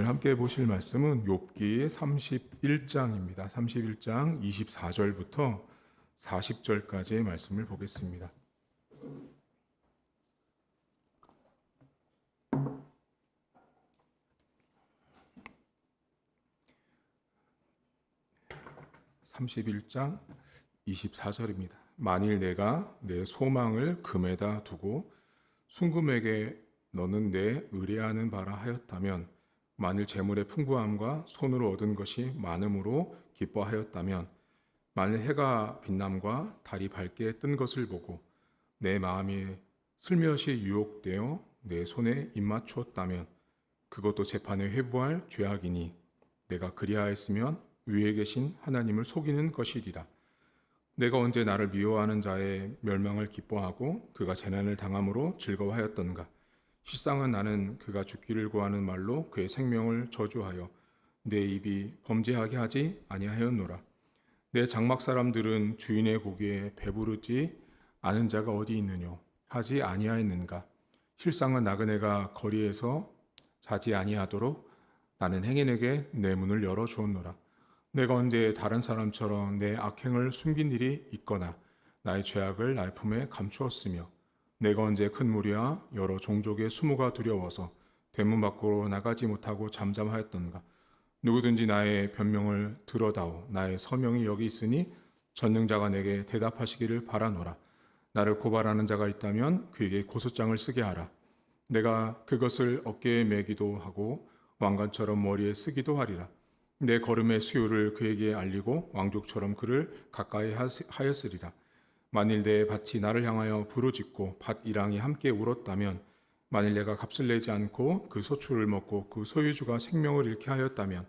함께 보실 말씀은 욥기 31장입니다. 31장 24절부터 40절까지의 말씀을 보겠습니다. (31장 24절입니다) 만일 내가 내 소망을 금에다 두고 순금에게 너는 내 의뢰하는 바라 하였다면, 만일 재물의 풍부함과 손으로 얻은 것이 많음으로 기뻐하였다면, 만일 해가 빛남과 달이 밝게 뜬 것을 보고 내 마음이 슬며시 유혹되어 내 손에 입맞추었다면, 그것도 재판에 회부할 죄악이니 내가 그리하였으면 위에 계신 하나님을 속이는 것이리라. 내가 언제 나를 미워하는 자의 멸망을 기뻐하고 그가 재난을 당함으로 즐거워하였던가. 실상은 나는 그가 죽기를 구하는 말로 그의 생명을 저주하여 내 입이 범죄하게 하지 아니하였노라. 내 장막 사람들은 주인의 고기에 배부르지 않은 자가 어디 있느뇨 하지 아니하였는가. 실상은 나그네가 거리에서 자지 아니하도록 나는 행인에게 내 문을 열어 주었노라. 내가 언제 다른 사람처럼 내 악행을 숨긴 일이 있거나 나의 죄악을 나의 품에 감추었으며, 내가 언제 큰 무리와 여러 종족의 수모가 두려워서 대문 밖으로 나가지 못하고 잠잠하였던가. 누구든지 나의 변명을 들어다오. 나의 서명이 여기 있으니 전능자가 내게 대답하시기를 바라노라. 나를 고발하는 자가 있다면 그에게 고소장을 쓰게 하라. 내가 그것을 어깨에 매기도 하고 왕관처럼 머리에 쓰기도 하리라. 내 걸음의 수요를 그에게 알리고 왕족처럼 그를 가까이 하였으리라. 만일 내 밭이 나를 향하여 부르짖고 밭 이랑이 함께 울었다면, 만일 내가 값을 내지 않고 그 소출을 먹고 그 소유주가 생명을 잃게 하였다면,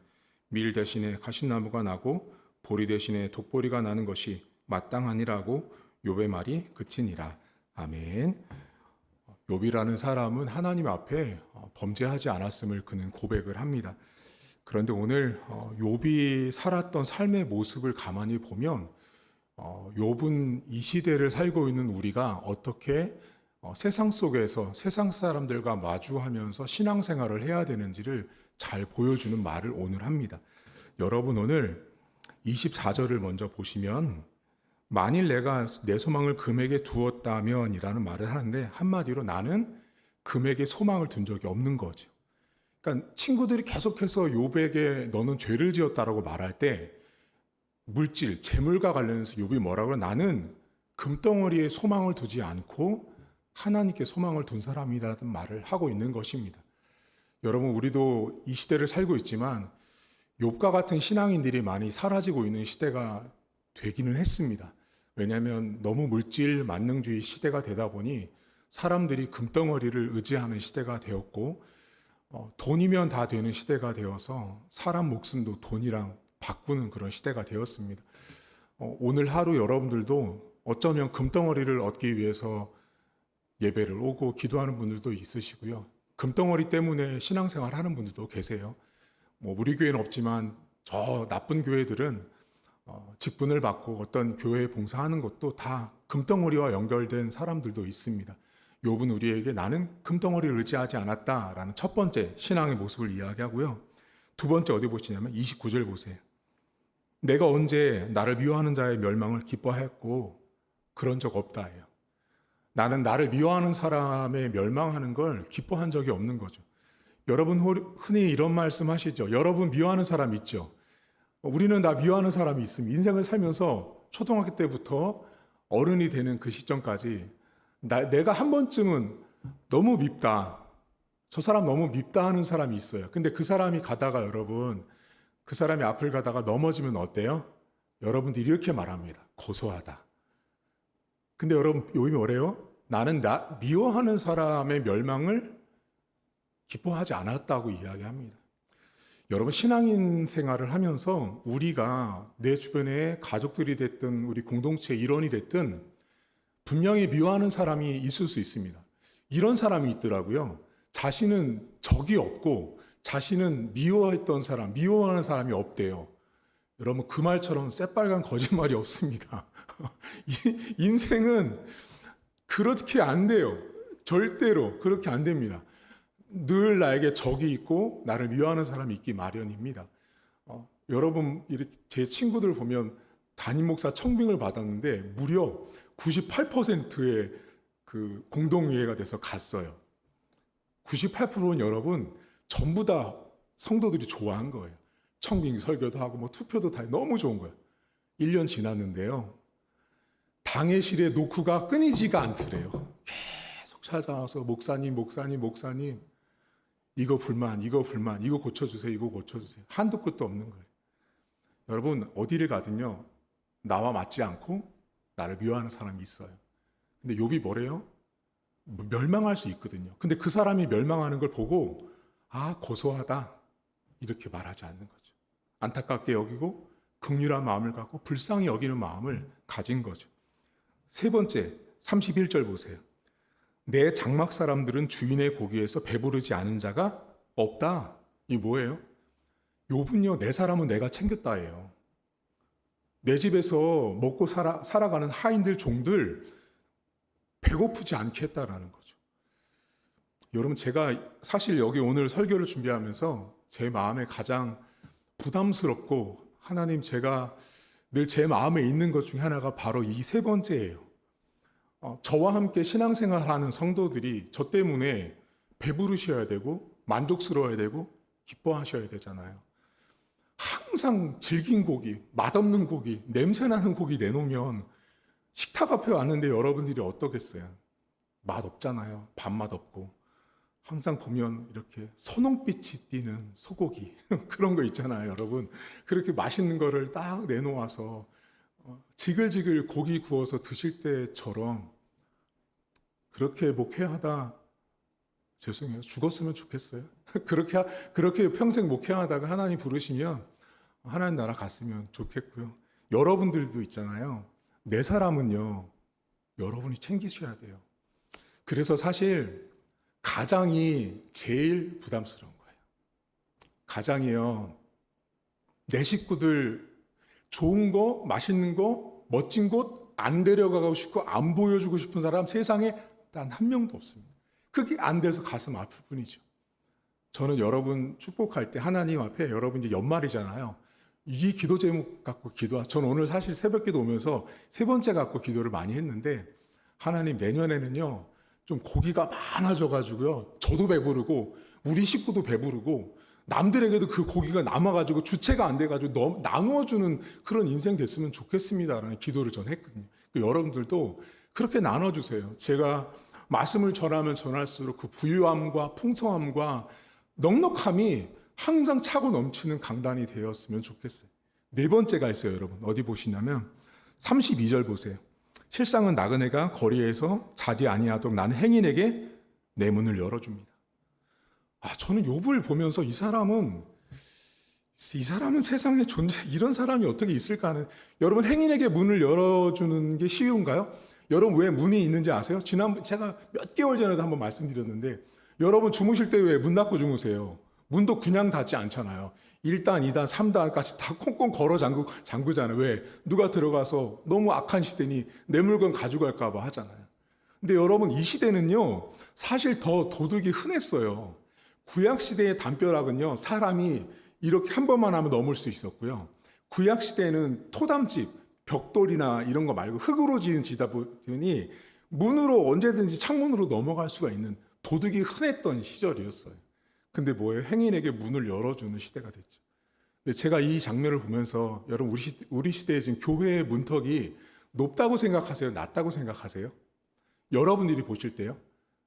밀 대신에 가시나무가 나고 보리 대신에 독보리가 나는 것이 마땅하니라고 욥의 말이 그치니라. 아멘. 욥이라는 사람은 하나님 앞에 범죄하지 않았음을 그는 고백을 합니다. 그런데 오늘 욥이 살았던 삶의 모습을 가만히 보면 욥은 이 시대를 살고 있는 우리가 어떻게 세상 속에서 세상 사람들과 마주하면서 신앙생활을 해야 되는지를 잘 보여주는 말을 오늘 합니다. 여러분, 오늘 24절을 먼저 보시면 만일 내가 내 소망을 금에게 두었다면 이라는 말을 하는데, 한마디로 나는 금에게 소망을 둔 적이 없는 거죠. 그러니까 친구들이 계속해서 욥에게 너는 죄를 지었다라고 말할 때 물질, 재물과 관련해서 욥이 뭐라고 해요? 나는 금덩어리에 소망을 두지 않고 하나님께 소망을 둔 사람이라는 말을 하고 있는 것입니다. 여러분, 우리도 이 시대를 살고 있지만 욥과 같은 신앙인들이 많이 사라지고 있는 시대가 되기는 했습니다. 왜냐하면 너무 물질 만능주의 시대가 되다 보니 사람들이 금덩어리를 의지하는 시대가 되었고, 돈이면 다 되는 시대가 되어서 사람 목숨도 돈이랑 바꾸는 그런 시대가 되었습니다. 오늘 하루 여러분들도 어쩌면 금덩어리를 얻기 위해서 예배를 오고 기도하는 분들도 있으시고요. 금덩어리 때문에 신앙생활 하는 분들도 계세요. 우리 교회는 없지만 저 나쁜 교회들은 직분을 받고 어떤 교회에 봉사하는 것도 다 금덩어리와 연결된 사람들도 있습니다. 욥은 우리에게 나는 금덩어리를 의지하지 않았다라는 첫 번째 신앙의 모습을 이야기하고요. 두 번째 어디 보시냐면 29절 보세요. 내가 언제 나를 미워하는 자의 멸망을 기뻐하였고 그런 적 없다예요. 나는 나를 미워하는 사람의 멸망하는 걸 기뻐한 적이 없는 거죠. 여러분 흔히 이런 말씀 하시죠. 여러분 미워하는 사람 있죠. 우리는 나 미워하는 사람이 있으면 인생을 살면서 초등학교 때부터 어른이 되는 그 시점까지 내가 한 번쯤은 너무 밉다, 저 사람 너무 밉다 하는 사람이 있어요. 근데 그 사람이 가다가 여러분, 그 사람이 앞을 가다가 넘어지면 어때요? 여러분들이 이렇게 말합니다. 고소하다. 근데 여러분, 욥이 뭐래요? 나는 나 미워하는 사람의 멸망을 기뻐하지 않았다고 이야기합니다. 여러분, 신앙인 생활을 하면서 우리가 내 주변에 가족들이 됐든 우리 공동체 일원이 됐든 분명히 미워하는 사람이 있을 수 있습니다. 이런 사람이 있더라고요. 자신은 적이 없고 자신은 미워했던 사람, 미워하는 사람이 없대요. 여러분, 그 말처럼 새빨간 거짓말이 없습니다. 인생은 그렇게 안 돼요. 절대로 그렇게 안 됩니다. 늘 나에게 적이 있고 나를 미워하는 사람이 있기 마련입니다. 여러분 이렇게 제 친구들 보면 담임 목사 청빙을 받았는데 무려 98%의 그 공동의회가 돼서 갔어요. 98%는 여러분 전부 다 성도들이 좋아한 거예요. 청빙 설교도 하고 뭐 투표도 다 너무 좋은 거예요. 1년 지났는데요. 당회실에 노크가 끊이지가 않더래요. 계속 찾아와서 목사님 이거 불만 이거 고쳐주세요 이거 고쳐주세요. 한도 끝도 없는 거예요. 여러분 어디를 가든요. 나와 맞지 않고 나를 미워하는 사람이 있어요. 근데 욥이 뭐래요? 멸망할 수 있거든요. 근데 그 사람이 멸망하는 걸 보고 고소하다 이렇게 말하지 않는 거죠. 안타깝게 여기고 긍휼한 마음을 갖고 불쌍히 여기는 마음을 가진 거죠. 세 번째 31절 보세요. 내 장막 사람들은 주인의 고기에서 배부르지 않은 자가 없다. 이 뭐예요? 욥은요 내 사람은 내가 챙겼다예요. 내 집에서 먹고 살아가는 하인들 종들 배고프지 않게 했다라는 거죠. 여러분 제가 사실 여기 오늘 설교를 준비하면서 제 마음에 가장 부담스럽고 하나님 제가 늘 제 마음에 있는 것 중에 하나가 바로 이 세 번째예요. 저와 함께 신앙생활하는 성도들이 저 때문에 배부르셔야 되고 만족스러워야 되고 기뻐하셔야 되잖아요. 항상 질긴 고기, 맛없는 고기, 냄새나는 고기 내놓으면 식탁 앞에 왔는데 여러분들이 어떠겠어요? 맛없잖아요. 밥맛 없고. 항상 보면 이렇게 선홍빛이 띄는 소고기 그런 거 있잖아요, 여러분. 그렇게 맛있는 거를 딱 내놓아서 지글지글 고기 구워서 드실 때처럼 그렇게 목회하다 죄송해요. 죽었으면 좋겠어요. 그렇게 평생 목회하다가 하나님 부르시면 하나님 나라 갔으면 좋겠고요. 여러분들도 있잖아요. 내 사람은요, 여러분이 챙기셔야 돼요. 그래서 사실 가장이 제일 부담스러운 거예요. 가장이요, 내 식구들 좋은 거, 맛있는 거, 멋진 곳 안 데려가고 싶고 안 보여주고 싶은 사람 세상에 단 한 명도 없습니다. 그게 안 돼서 가슴 아플 뿐이죠. 저는 여러분 축복할 때 하나님 앞에 여러분 이제 연말이잖아요. 이 기도 제목 갖고 저는 오늘 사실 새벽 기도 오면서 세 번째 갖고 기도를 많이 했는데 하나님 내년에는요 좀 고기가 많아져가지고요 저도 배부르고 우리 식구도 배부르고 남들에게도 그 고기가 남아가지고 주체가 안 돼가지고 나누어주는 그런 인생 됐으면 좋겠습니다라는 기도를 전 했거든요. 여러분들도 그렇게 나눠주세요. 제가 말씀을 전하면 전할수록 그 부유함과 풍성함과 넉넉함이 항상 차고 넘치는 강단이 되었으면 좋겠어요. 네 번째가 있어요, 여러분. 어디 보시냐면 32절 보세요. 실상은 나그네가 거리에서 자지 아니하도록 나는 행인에게 내 문을 열어줍니다. 저는 욥을 보면서 이 사람은 세상에 이런 사람이 어떻게 있을까 하는, 여러분 행인에게 문을 열어주는 게 쉬운가요? 여러분 왜 문이 있는지 아세요? 제가 몇 개월 전에도 한번 말씀드렸는데 여러분 주무실 때 왜 문 닫고 주무세요? 문도 그냥 닫지 않잖아요. 1단, 2단, 3단까지 다 꽁꽁 걸어 잠그잖아요. 왜? 누가 들어가서 너무 악한 시대니 내 물건 가져갈까 봐 하잖아요. 근데 여러분 이 시대는요 사실 더 도둑이 흔했어요. 구약시대의 담벼락은요 사람이 이렇게 한 번만 하면 넘을 수 있었고요. 구약시대에는 토담집, 벽돌이나 이런 거 말고 흙으로 지은 지다 보니 문으로 언제든지 창문으로 넘어갈 수가 있는 도둑이 흔했던 시절이었어요. 근데 뭐예요? 행인에게 문을 열어주는 시대가 됐죠. 근데 제가 이 장면을 보면서 여러분 우리 시대에 지금 교회의 문턱이 높다고 생각하세요? 낮다고 생각하세요? 여러분들이 보실 때요?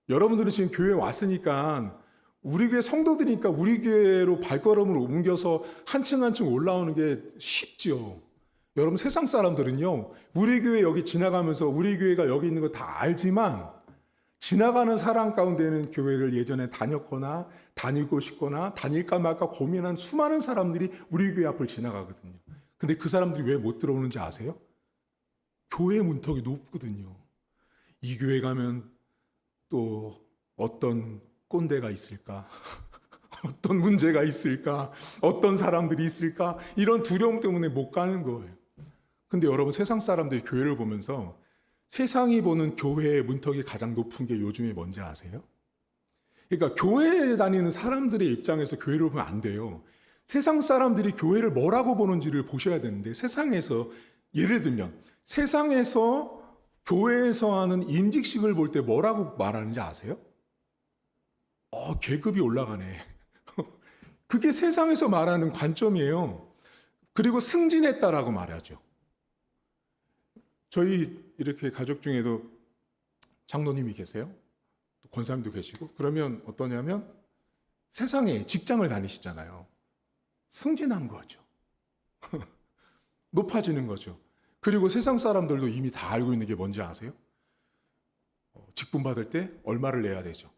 여러분들은 지금 교회에 왔으니까 우리 교회 성도들이니까 우리 교회로 발걸음을 옮겨서 한 층 한 층 올라오는 게 쉽죠. 여러분 세상 사람들은요 우리 교회 여기 지나가면서 우리 교회가 여기 있는 거 다 알지만 지나가는 사람 가운데는 교회를 예전에 다녔거나 다니고 싶거나 다닐까 말까 고민한 수많은 사람들이 우리 교회 앞을 지나가거든요. 근데 그 사람들이 왜 못 들어오는지 아세요? 교회 문턱이 높거든요. 이 교회 가면 또 어떤 꼰대가 있을까? 어떤 문제가 있을까? 어떤 사람들이 있을까? 이런 두려움 때문에 못 가는 거예요. 근데 여러분 세상 사람들이 교회를 보면서 세상이 보는 교회의 문턱이 가장 높은 게 요즘에 뭔지 아세요? 그러니까 교회에 다니는 사람들의 입장에서 교회를 보면 안 돼요. 세상 사람들이 교회를 뭐라고 보는지를 보셔야 되는데, 세상에서 예를 들면 세상에서 교회에서 하는 임직식을 볼 때 뭐라고 말하는지 아세요? 계급이 올라가네. 그게 세상에서 말하는 관점이에요. 그리고 승진했다라고 말하죠. 저희 이렇게 가족 중에도 장로님이 계세요. 권사님도 계시고. 그러면 어떠냐면 세상에 직장을 다니시잖아요. 승진한 거죠. 높아지는 거죠. 그리고 세상 사람들도 이미 다 알고 있는 게 뭔지 아세요? 직분 받을 때 얼마를 내야 되죠.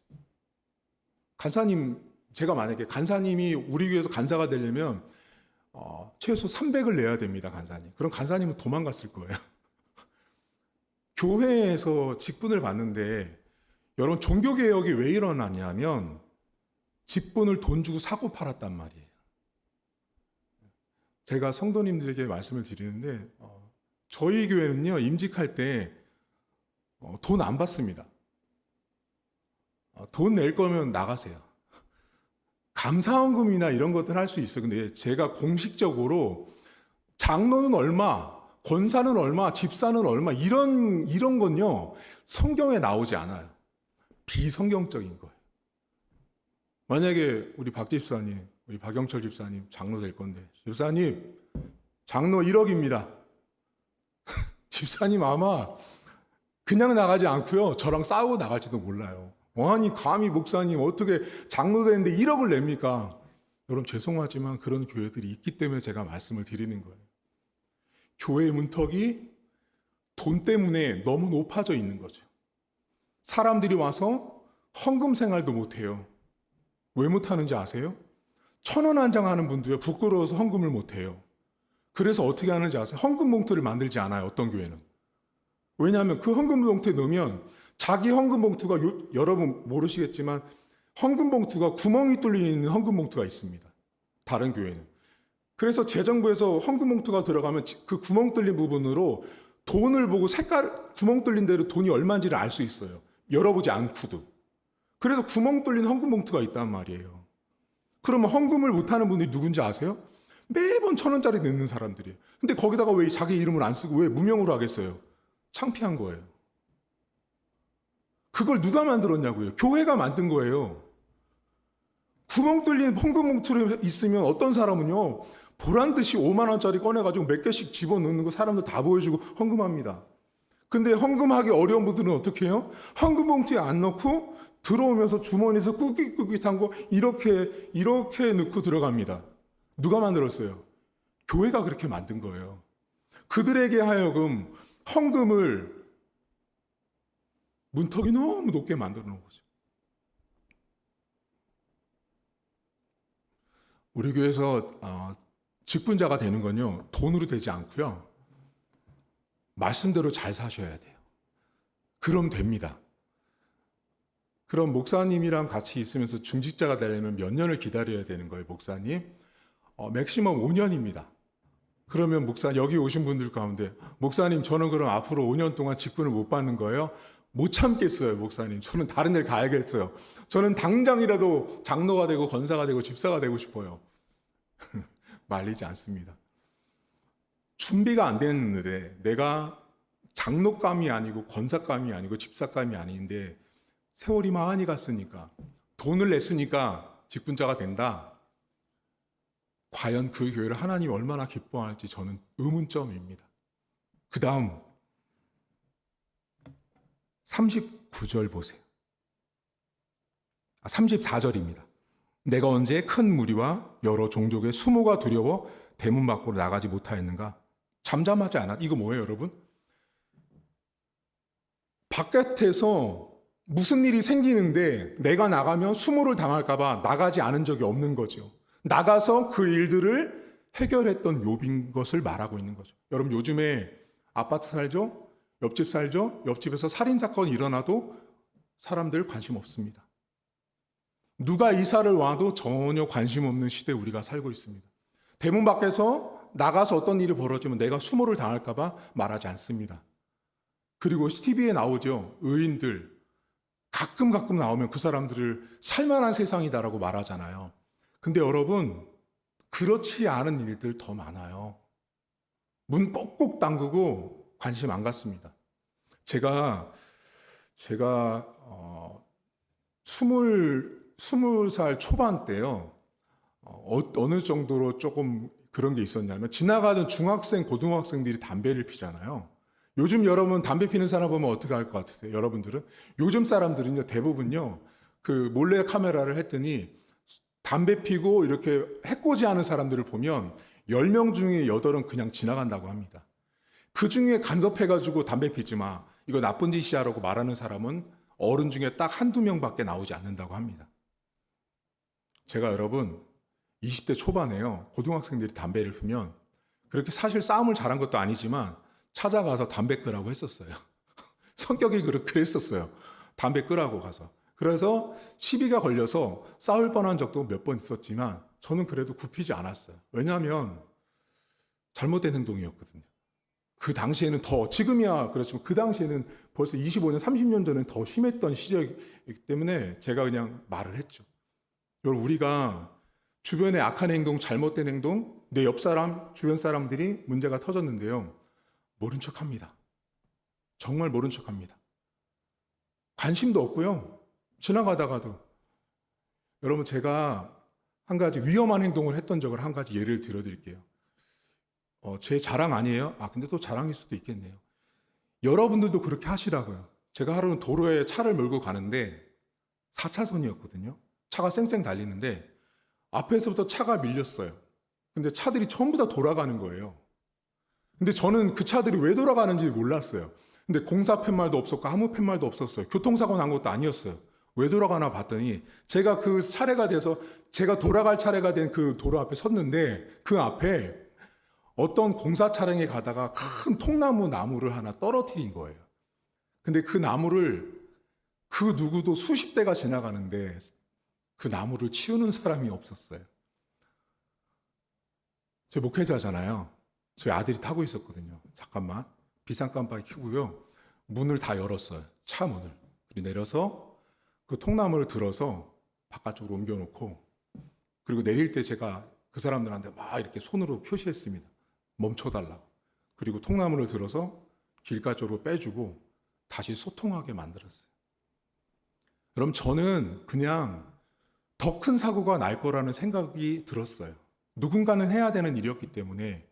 간사님, 제가 만약에 간사님이 우리 교회에서 간사가 되려면 최소 300을 내야 됩니다, 간사님. 그럼 간사님은 도망갔을 거예요. 교회에서 직분을 받는데, 여러분 종교개혁이 왜 일어나냐면 직분을 돈 주고 사고 팔았단 말이에요. 제가 성도님들에게 말씀을 드리는데, 저희 교회는요, 임직할 때 돈 안 받습니다. 돈 낼 거면 나가세요. 감사원금이나 이런 것들은 할 수 있어요. 근데 제가 공식적으로 장로는 얼마, 권사는 얼마, 집사는 얼마, 이런 건요, 성경에 나오지 않아요. 비성경적인 거예요. 만약에 우리 박 집사님, 우리 박영철 집사님 장로 될 건데, 집사님, 장로 1억입니다. 집사님 아마 그냥 나가지 않고요, 저랑 싸우고 나갈지도 몰라요. 아니 감히 목사님 어떻게 장로 되는데 1억을 냅니까? 여러분 죄송하지만 그런 교회들이 있기 때문에 제가 말씀을 드리는 거예요. 교회의 문턱이 돈 때문에 너무 높아져 있는 거죠. 사람들이 와서 헌금 생활도 못해요. 왜 못하는지 아세요? 1,000원 한 장 하는 분도요, 부끄러워서 헌금을 못해요. 그래서 어떻게 하는지 아세요? 헌금 봉투를 만들지 않아요, 어떤 교회는. 왜냐하면 그 헌금 봉투에 넣으면 자기 헌금 봉투가, 여러분 모르시겠지만 헌금 봉투가 구멍이 뚫려 있는 헌금 봉투가 있습니다, 다른 교회는. 그래서 재정부에서 헌금 봉투가 들어가면 그 구멍 뚫린 부분으로 돈을 보고 색깔, 구멍 뚫린 대로 돈이 얼마인지를 알 수 있어요, 열어보지 않고도. 그래서 구멍 뚫린 헌금 봉투가 있단 말이에요. 그러면 헌금을 못하는 분들이 누군지 아세요? 매번 1,000원짜리 넣는 사람들이에요. 근데 거기다가 왜 자기 이름을 안 쓰고 왜 무명으로 하겠어요? 창피한 거예요. 그걸 누가 만들었냐고요? 교회가 만든 거예요. 구멍 뚫린 헌금 봉투를 있으면 어떤 사람은요, 보란듯이 5만 원짜리 꺼내가지고 몇 개씩 집어넣는 거 사람들 다 보여주고 헌금합니다. 근데 헌금하기 어려운 분들은 어떻게 해요? 헌금 봉투에 안 넣고 들어오면서 주머니에서 꾸깃꾸깃한 거 이렇게 넣고 들어갑니다. 누가 만들었어요? 교회가 그렇게 만든 거예요. 그들에게 하여금 헌금을 문턱이 너무 높게 만들어 놓은 거죠. 우리 교회에서 직분자가 되는 건요, 돈으로 되지 않고요, 말씀대로 잘 사셔야 돼요. 그럼 됩니다. 그럼 목사님이랑 같이 있으면서 중직자가 되려면 몇 년을 기다려야 되는 거예요, 목사님? 맥시멈 5년입니다. 그러면 여기 오신 분들 가운데, 목사님 저는 그럼 앞으로 5년 동안 직분을 못 받는 거예요? 못 참겠어요, 목사님. 저는 다른 데 가야겠어요. 저는 당장이라도 장로가 되고 권사가 되고 집사가 되고 싶어요. 말리지 않습니다. 준비가 안 됐는데, 내가 장로감이 아니고 권사감이 아니고 집사감이 아닌데 세월이 많이 갔으니까, 돈을 냈으니까 직분자가 된다. 과연 그 교회를 하나님이 얼마나 기뻐할지 저는 의문점입니다. 그 다음 39절 보세요. 34절입니다. 내가 언제 큰 무리와 여러 종족의 수모가 두려워 대문 밖으로 나가지 못하였는가? 잠잠하지 않았. 이거 뭐예요, 여러분? 바깥에서 무슨 일이 생기는데 내가 나가면 수모를 당할까 봐 나가지 않은 적이 없는 거죠. 나가서 그 일들을 해결했던 욥인 것을 말하고 있는 거죠. 여러분 요즘에 아파트 살죠? 옆집 살죠? 옆집에서 살인사건이 일어나도 사람들 관심 없습니다. 누가 이사를 와도 전혀 관심 없는 시대에 우리가 살고 있습니다. 대문 밖에서 나가서 어떤 일이 벌어지면 내가 수모를 당할까 봐 말하지 않습니다. 그리고 TV에 나오죠. 의인들, 가끔 나오면 그 사람들을 살만한 세상이다라고 말하잖아요. 근데 여러분, 그렇지 않은 일들 더 많아요. 문 꼭꼭 잠그고 관심 안 갖습니다. 제가 20살 초반 때요. 어느 정도로 조금 그런 게 있었냐면 지나가던 중학생, 고등학생들이 담배를 피잖아요. 요즘 여러분 담배 피는 사람 보면 어떻게 할 것 같으세요? 여러분들은? 요즘 사람들은요, 대부분요, 그 몰래 카메라를 했더니 담배 피고 이렇게 해코지 하는 사람들을 보면 10명 중에 8은 그냥 지나간다고 합니다. 그 중에 간섭해가지고 담배 피지 마, 이거 나쁜 짓이야 라고 말하는 사람은 어른 중에 딱 한두 명밖에 나오지 않는다고 합니다. 제가 여러분 20대 초반에요, 고등학생들이 담배를 피면 그렇게 사실 싸움을 잘한 것도 아니지만 찾아가서 담배 끄라고 했었어요. 성격이 그랬었어요. 담배 끄라고 가서. 그래서 시비가 걸려서 싸울 뻔한 적도 몇 번 있었지만 저는 그래도 굽히지 않았어요. 왜냐하면 잘못된 행동이었거든요. 그 당시에는 지금이야 그렇지만 그 당시에는 벌써 25년, 30년 전엔 더 심했던 시절이기 때문에 제가 그냥 말을 했죠. 여러분, 우리가 주변의 악한 행동, 잘못된 행동, 내 옆 사람, 주변 사람들이 문제가 터졌는데요, 모른 척합니다. 정말 모른 척합니다. 관심도 없고요. 지나가다가도. 여러분, 제가 한 가지 위험한 행동을 했던 적을 한 가지 예를 들어드릴게요. 제 자랑 아니에요? 근데 또 자랑일 수도 있겠네요. 여러분들도 그렇게 하시라고요. 제가 하루는 도로에 차를 몰고 가는데 4차선이었거든요. 차가 쌩쌩 달리는데 앞에서부터 차가 밀렸어요. 근데 차들이 전부 다 돌아가는 거예요. 근데 저는 그 차들이 왜 돌아가는지 몰랐어요. 근데 공사 팻말도 없었고 아무 팻말도 없었어요. 교통사고 난 것도 아니었어요. 왜 돌아가나 봤더니 제가 그 차례가 돼서 제가 돌아갈 차례가 된 그 도로 앞에 섰는데 그 앞에 어떤 공사 차량에 가다가 큰 나무를 하나 떨어뜨린 거예요. 근데 그 나무를 그 누구도 수십 대가 지나가는데 그 나무를 치우는 사람이 없었어요. 제 목회자잖아요. 저희 아들이 타고 있었거든요. 잠깐만, 비상깜빡이 켜고요, 문을 다 열었어요. 차 문을. 그리고 내려서 그 통나무를 들어서 바깥쪽으로 옮겨놓고, 그리고 내릴 때 제가 그 사람들한테 막 이렇게 손으로 표시했습니다. 멈춰달라고. 그리고 통나무를 들어서 길가 쪽으로 빼주고 다시 소통하게 만들었어요. 그럼 저는 그냥 더 큰 사고가 날 거라는 생각이 들었어요. 누군가는 해야 되는 일이었기 때문에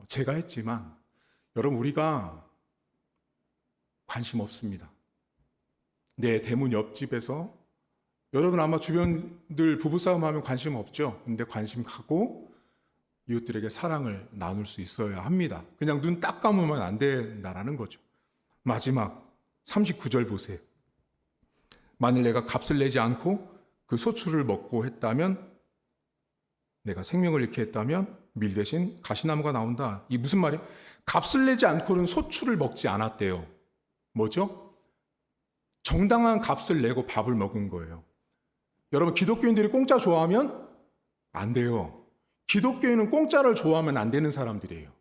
제가 했지만, 여러분, 우리가 관심 없습니다. 내 대문 옆집에서, 여러분 아마 주변들 부부싸움 하면 관심 없죠? 근데 관심 갖고 이웃들에게 사랑을 나눌 수 있어야 합니다. 그냥 눈 딱 감으면 안 된다라는 거죠. 마지막 39절 보세요. 만일 내가 값을 내지 않고 그 소출을 먹고 했다면, 내가 생명을 잃게 했다면 밀 대신 가시나무가 나온다. 이 무슨 말이에요? 값을 내지 않고는 소출을 먹지 않았대요. 뭐죠? 정당한 값을 내고 밥을 먹은 거예요. 여러분, 기독교인들이 공짜 좋아하면 안 돼요. 기독교인은 공짜를 좋아하면 안 되는 사람들이에요.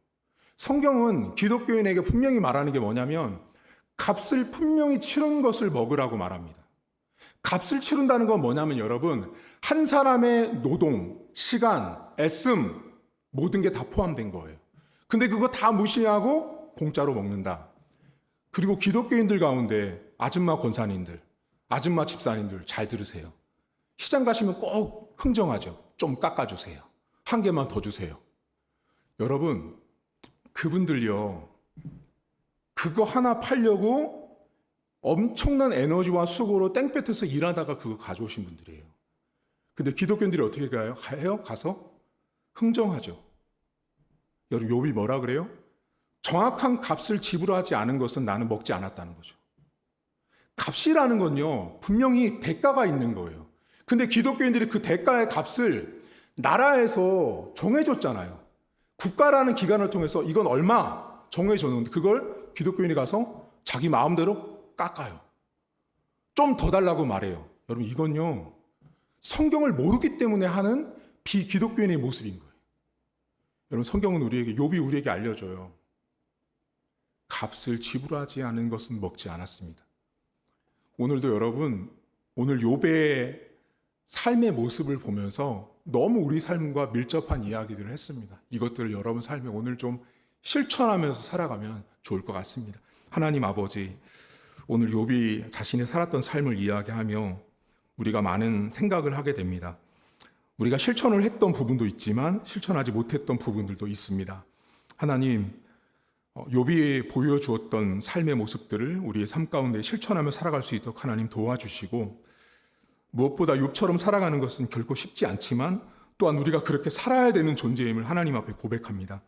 성경은 기독교인에게 분명히 말하는 게 뭐냐면 값을 분명히 치른 것을 먹으라고 말합니다. 값을 치른다는 건 뭐냐면, 여러분, 한 사람의 노동, 시간, 애씀, 모든 게 다 포함된 거예요. 근데 그거 다 무시하고 공짜로 먹는다. 그리고 기독교인들 가운데 아줌마 권사님들, 아줌마 집사님들 잘 들으세요. 시장 가시면 꼭 흥정하죠. 좀 깎아주세요. 한 개만 더 주세요. 여러분, 그분들요, 그거 하나 팔려고 엄청난 에너지와 수고로 땡볕에서 일하다가 그거 가져오신 분들이에요. 근데 기독교인들이 어떻게 해요? 가서 흥정하죠. 여러분, 욥이 뭐라 그래요? 정확한 값을 지불하지 않은 것은 나는 먹지 않았다는 거죠. 값이라는 건요, 분명히 대가가 있는 거예요. 근데 기독교인들이 그 대가의 값을 나라에서 정해줬잖아요. 국가라는 기관을 통해서 이건 얼마 정해줬는데 그걸 기독교인이 가서 자기 마음대로 깎아요. 좀 더 달라고 말해요. 여러분, 이건요, 성경을 모르기 때문에 하는 비기독교인의 모습인 거예요. 여러분, 성경은 욥이 우리에게 알려줘요. 값을 지불하지 않은 것은 먹지 않았습니다. 오늘도 여러분, 오늘 욥의 삶의 모습을 보면서 너무 우리 삶과 밀접한 이야기들을 했습니다. 이것들을 여러분 삶에 오늘 좀 실천하면서 살아가면 좋을 것 같습니다. 하나님 아버지, 오늘 욥이 자신이 살았던 삶을 이야기하며 우리가 많은 생각을 하게 됩니다. 우리가 실천을 했던 부분도 있지만 실천하지 못했던 부분들도 있습니다. 하나님, 욥이 보여주었던 삶의 모습들을 우리의 삶 가운데 실천하며 살아갈 수 있도록 하나님 도와주시고, 무엇보다 욥처럼 살아가는 것은 결코 쉽지 않지만 또한 우리가 그렇게 살아야 되는 존재임을 하나님 앞에 고백합니다.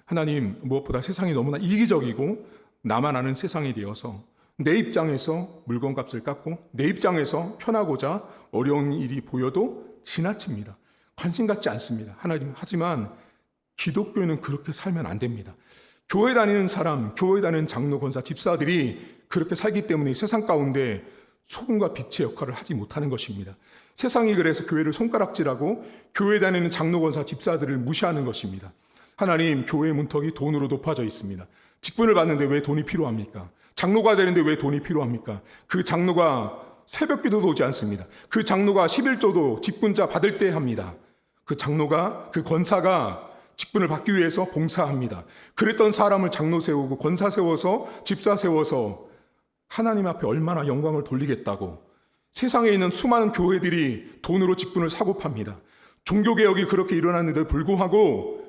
하나님, 무엇보다 세상이 너무나 이기적이고 나만 아는 세상이 되어서 내 입장에서 물건값을 깎고 내 입장에서 편하고자 어려운 일이 보여도 지나칩니다. 관심 갖지 않습니다. 하나님, 하지만 기독교는 그렇게 살면 안 됩니다. 교회 다니는 사람, 교회 다니는 장로, 권사, 집사들이 그렇게 살기 때문에 세상 가운데 소금과 빛의 역할을 하지 못하는 것입니다. 세상이 그래서 교회를 손가락질하고 교회 다니는 장로, 권사, 집사들을 무시하는 것입니다. 하나님, 교회의 문턱이 돈으로 높아져 있습니다. 직분을 받는데 왜 돈이 필요합니까? 장로가 되는데 왜 돈이 필요합니까? 그 장로가 새벽기도도 오지 않습니다. 그 장로가 11조도 직분자 받을 때 합니다. 그 장로가, 그 권사가 직분을 받기 위해서 봉사합니다. 그랬던 사람을 장로 세우고 권사 세워서 집사 세워서 하나님 앞에 얼마나 영광을 돌리겠다고 세상에 있는 수많은 교회들이 돈으로 직분을 사고 팝니다. 종교개혁이 그렇게 일어났는데도 불구하고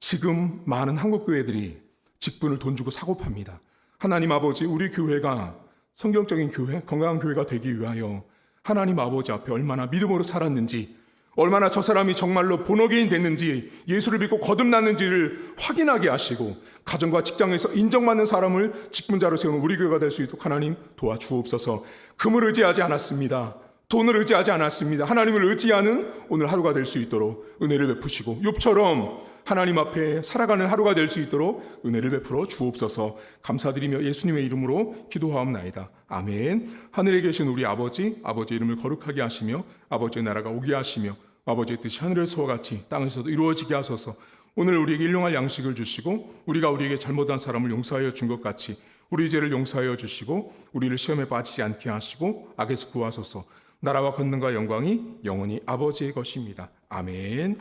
지금 많은 한국교회들이 직분을 돈 주고 사고 팝니다. 하나님 아버지, 우리 교회가 성경적인 교회, 건강한 교회가 되기 위하여 하나님 아버지 앞에 얼마나 믿음으로 살았는지, 얼마나 저 사람이 정말로 본어게인 됐는지, 예수를 믿고 거듭났는지를 확인하게 하시고 가정과 직장에서 인정받는 사람을 직분자로 세우는 우리 교회가 될 수 있도록 하나님 도와주옵소서. 금을 의지하지 않았습니다. 돈을 의지하지 않았습니다. 하나님을 의지하는 오늘 하루가 될 수 있도록 은혜를 베푸시고 욥처럼 하나님 앞에 살아가는 하루가 될 수 있도록 은혜를 베풀어 주옵소서. 감사드리며 예수님의 이름으로 기도하옵나이다. 아멘. 하늘에 계신 우리 아버지, 아버지의 이름을 거룩하게 하시며 아버지의 나라가 오게 하시며 아버지의 뜻이 하늘에서와 같이 땅에서도 이루어지게 하소서. 오늘 우리에게 일용할 양식을 주시고 우리가 우리에게 잘못한 사람을 용서하여 준 것 같이 우리 죄를 용서하여 주시고 우리를 시험에 빠지지 않게 하시고 악에서 구하소서. 나라와 권능과 영광이 영원히 아버지의 것입니다. 아멘.